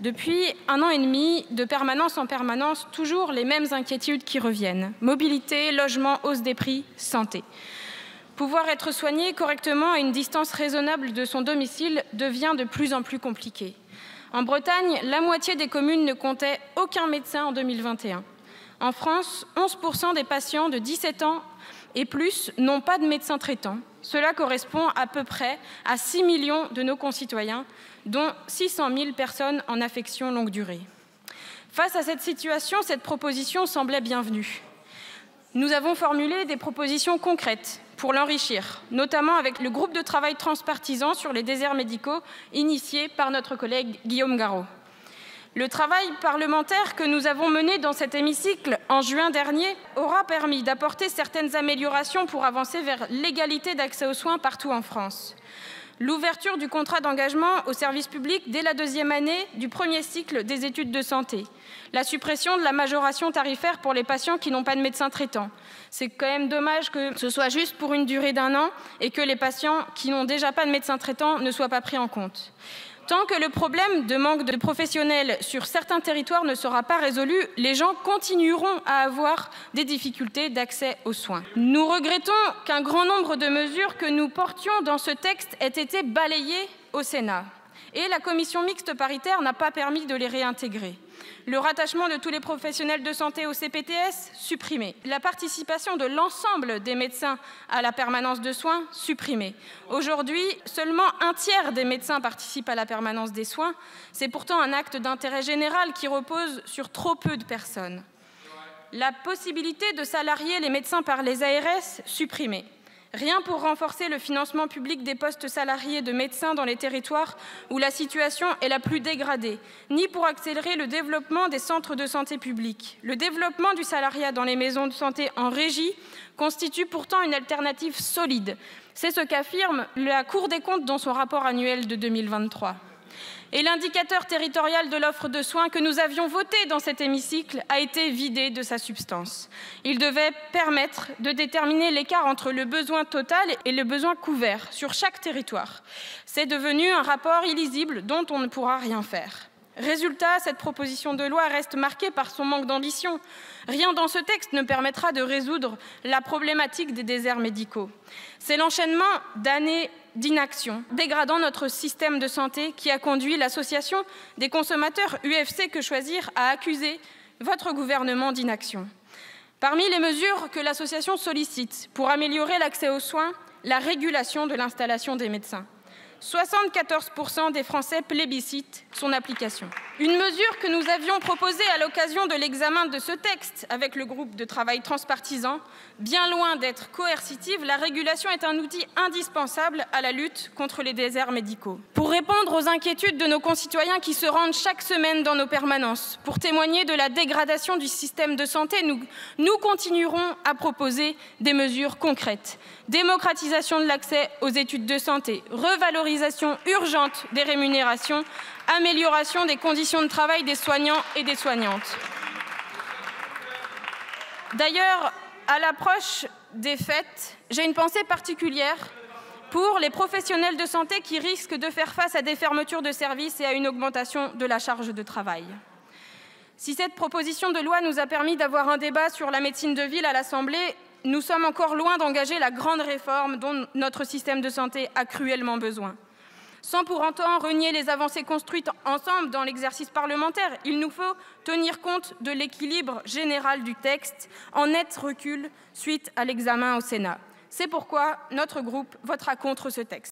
Depuis 1 an et demi, de permanence en permanence, toujours les mêmes inquiétudes qui reviennent. Mobilité, logement, hausse des prix, santé. Pouvoir être soigné correctement à une distance raisonnable de son domicile devient de plus en plus compliqué. En Bretagne, la moitié des communes ne comptaient aucun médecin en 2021. En France, 11% des patients de 17 ans et plus n'ont pas de médecin traitant. Cela correspond à peu près à 6 millions de nos concitoyens, dont 600 000 personnes en affection longue durée. Face à cette situation, cette proposition semblait bienvenue. Nous avons formulé des propositions concrètes pour l'enrichir, notamment avec le groupe de travail transpartisan sur les déserts médicaux initié par notre collègue Guillaume Garot. Le travail parlementaire que nous avons mené dans cet hémicycle en juin dernier aura permis d'apporter certaines améliorations pour avancer vers l'égalité d'accès aux soins partout en France. L'ouverture du contrat d'engagement au service public dès la 2e année du 1er cycle des études de santé. La suppression de la majoration tarifaire pour les patients qui n'ont pas de médecin traitant. C'est quand même dommage que ce soit juste pour une durée d'1 an et que les patients qui n'ont déjà pas de médecin traitant ne soient pas pris en compte. Tant que le problème de manque de professionnels sur certains territoires ne sera pas résolu, les gens continueront à avoir des difficultés d'accès aux soins. Nous regrettons qu'un grand nombre de mesures que nous portions dans ce texte aient été balayées au Sénat. Et la commission mixte paritaire n'a pas permis de les réintégrer. Le rattachement de tous les professionnels de santé au CPTS, supprimé. La participation de l'ensemble des médecins à la permanence de soins, supprimée. Aujourd'hui, seulement 1/3 des médecins participent à la permanence des soins. C'est pourtant un acte d'intérêt général qui repose sur trop peu de personnes. La possibilité de salarier les médecins par les ARS, supprimée. Rien pour renforcer le financement public des postes salariés de médecins dans les territoires où la situation est la plus dégradée, ni pour accélérer le développement des centres de santé publics. Le développement du salariat dans les maisons de santé en régie constitue pourtant une alternative solide. C'est ce qu'affirme la Cour des comptes dans son rapport annuel de 2023. Et l'indicateur territorial de l'offre de soins que nous avions voté dans cet hémicycle a été vidé de sa substance. Il devait permettre de déterminer l'écart entre le besoin total et le besoin couvert sur chaque territoire. C'est devenu un rapport illisible dont on ne pourra rien faire. Résultat, cette proposition de loi reste marquée par son manque d'ambition. Rien dans ce texte ne permettra de résoudre la problématique des déserts médicaux. C'est l'enchaînement d'années d'inaction, dégradant notre système de santé qui a conduit l'association des consommateurs UFC Que Choisir à accuser votre gouvernement d'inaction. Parmi les mesures que l'association sollicite pour améliorer l'accès aux soins, la régulation de l'installation des médecins. 74% des Français plébiscitent son application. Une mesure que nous avions proposée à l'occasion de l'examen de ce texte avec le groupe de travail transpartisan, bien loin d'être coercitive, la régulation est un outil indispensable à la lutte contre les déserts médicaux. Pour répondre aux inquiétudes de nos concitoyens qui se rendent chaque semaine dans nos permanences, pour témoigner de la dégradation du système de santé, nous continuerons à proposer des mesures concrètes. Démocratisation de l'accès aux études de santé, revalorisation urgente des rémunérations, amélioration des conditions de travail des soignants et des soignantes. D'ailleurs, à l'approche des fêtes, j'ai une pensée particulière pour les professionnels de santé qui risquent de faire face à des fermetures de services et à une augmentation de la charge de travail. Si cette proposition de loi nous a permis d'avoir un débat sur la médecine de ville à l'Assemblée, nous sommes encore loin d'engager la grande réforme dont notre système de santé a cruellement besoin. Sans pour autant renier les avancées construites ensemble dans l'exercice parlementaire, il nous faut tenir compte de l'équilibre général du texte, en net recul suite à l'examen au Sénat. C'est pourquoi notre groupe votera contre ce texte.